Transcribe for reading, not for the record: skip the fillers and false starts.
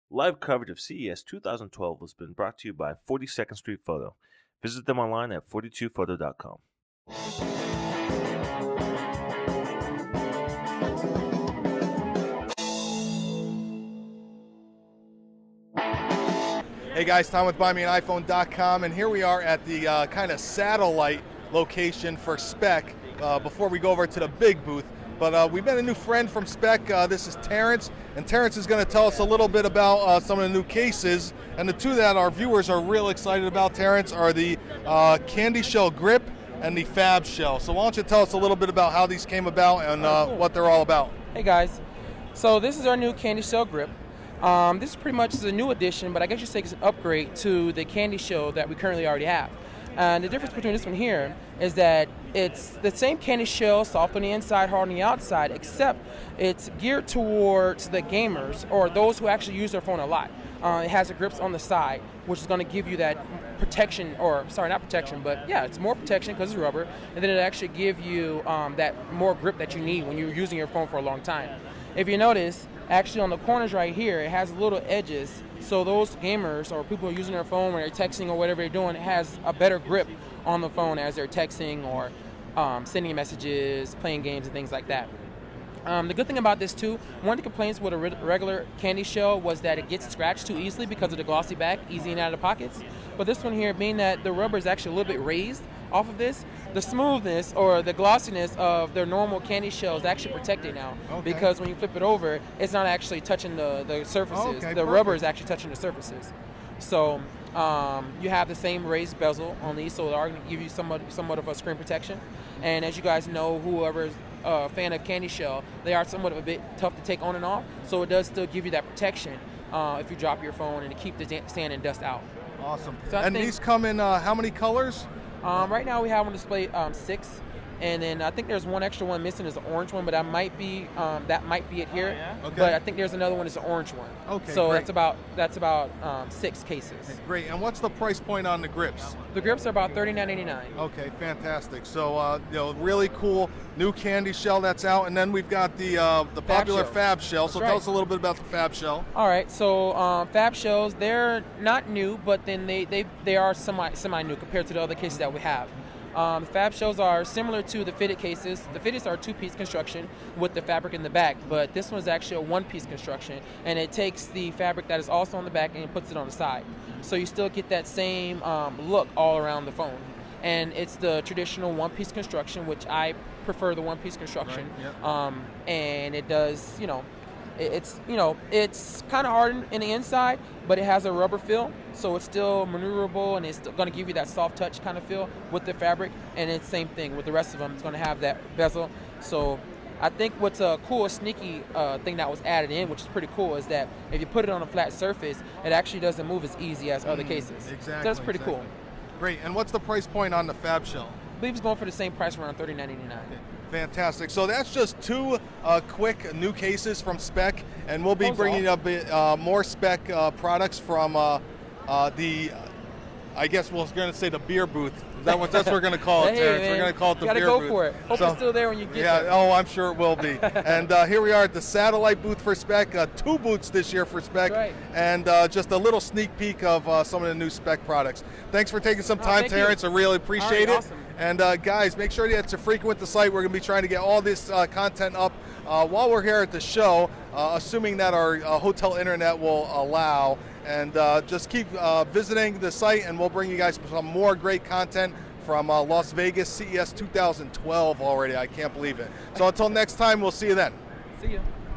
Live coverage of CES 2012 has been brought to you by 42nd Street Photo. Visit them online at 42photo.com. Hey guys, Tom with BuyMeAniPhone.com, and here we are at the kind of satellite location for Speck before we go over to the big booth. But we met a new friend from Speck. This is Terrence, and Terrence is going to tell us a little bit about some of the new cases. And the two that our viewers are real excited about, Terrence, are the Candy Shell Grip and the Fab Shell. So why don't you tell us a little bit about how these came about and what they're all about? Hey guys, so this is our new Candy Shell Grip. This is pretty much a new addition, but I guess you say it's an upgrade to the Candy Shell that we currently already have. And the difference between this one here is that it's the same candy shell, soft on the inside, hard on the outside, except it's geared towards the gamers or those who actually use their phone a lot. It has the grips on the side, which is going to give you that protection, or sorry, not protection, but yeah, it's more protection because it's rubber, and then it actually give you that more grip that you need when you're using your phone for a long time. If you notice, actually on the corners right here, it has little edges, so those gamers or people who are using their phone when they're texting or whatever they're doing, it has a better grip on the phone as they're texting or sending messages, playing games and things like that. The good thing about this too, one of the complaints with a regular candy shell was that it gets scratched too easily because of the glossy back, easy in and out of the pockets. But this one here, being that the rubber is actually a little bit raised off of this, the smoothness or the glossiness of their normal candy shell is actually protected now. Okay. Because when you flip it over, it's not actually touching the surfaces. Okay, the rubber is actually touching the surfaces. So you have the same raised bezel on these, so they are going to give you somewhat of a screen protection. And as you guys know, whoever's a fan of candy shell, they are somewhat of a bit tough to take on and off, so it does still give you that protection if you drop your phone and to keep the sand and dust out. Awesome. So and these come in how many colors? Right now we have on display 6, and then I think there's one extra one missing, is the orange one, but that might be it here. Oh, yeah? Okay. But I think there's another one, it's an orange one. Okay. So great. that's about 6 cases. Okay, great. And what's the price point on the grips? The grips are about $39.99. Okay, fantastic. So really cool new candy shell that's out, and then we've got the popular Fab Shell. So tell us a little bit about the Fab Shell. All right. So Fab Shells, they're not new, but then they are semi new compared to the other cases that we have. The Fab Shells are similar to the fitted cases. The fitteds are a 2-piece construction with the fabric in the back, but this one is actually a 1-piece construction, and it takes the fabric that is also on the back and it puts it on the side. So you still get that same look all around the phone. And it's the traditional 1-piece construction, which I prefer the 1-piece construction. Right, yep. And it does, it's kind of hard in the inside, but it has a rubber feel, so it's still maneuverable, and it's still going to give you that soft touch kind of feel with the fabric. And it's the same thing with the rest of them. It's going to have that bezel. So I think what's a cool, sneaky thing that was added in, which is pretty cool, is that if you put it on a flat surface, it actually doesn't move as easy as other cases. Exactly. So that's pretty cool. Great. And what's the price point on the Fab Shell? I believe it's going for the same price, around $39.99. Okay. Fantastic. So that's just 2 quick new cases from Speck, and we'll be bringing up more Speck products from I guess we're going to say the beer booth. That's what we're going to call it, Terrence. We're going to call it the beer booth. You got to go for it. Hope it's still there when you get there. Oh, I'm sure it will be. And here we are at the satellite booth for Speck. 2 booths this year for Speck. Right. And just a little sneak peek of some of the new Speck products. Thanks for taking some time, Terrence. I really appreciate it. Awesome. And guys, make sure that you're frequent with the site. We're going to be trying to get all this content up while we're here at the show, assuming that our hotel internet will allow. And just keep visiting the site, and we'll bring you guys some more great content from Las Vegas CES 2012 already. I can't believe it. So until next time, we'll see you then. See you.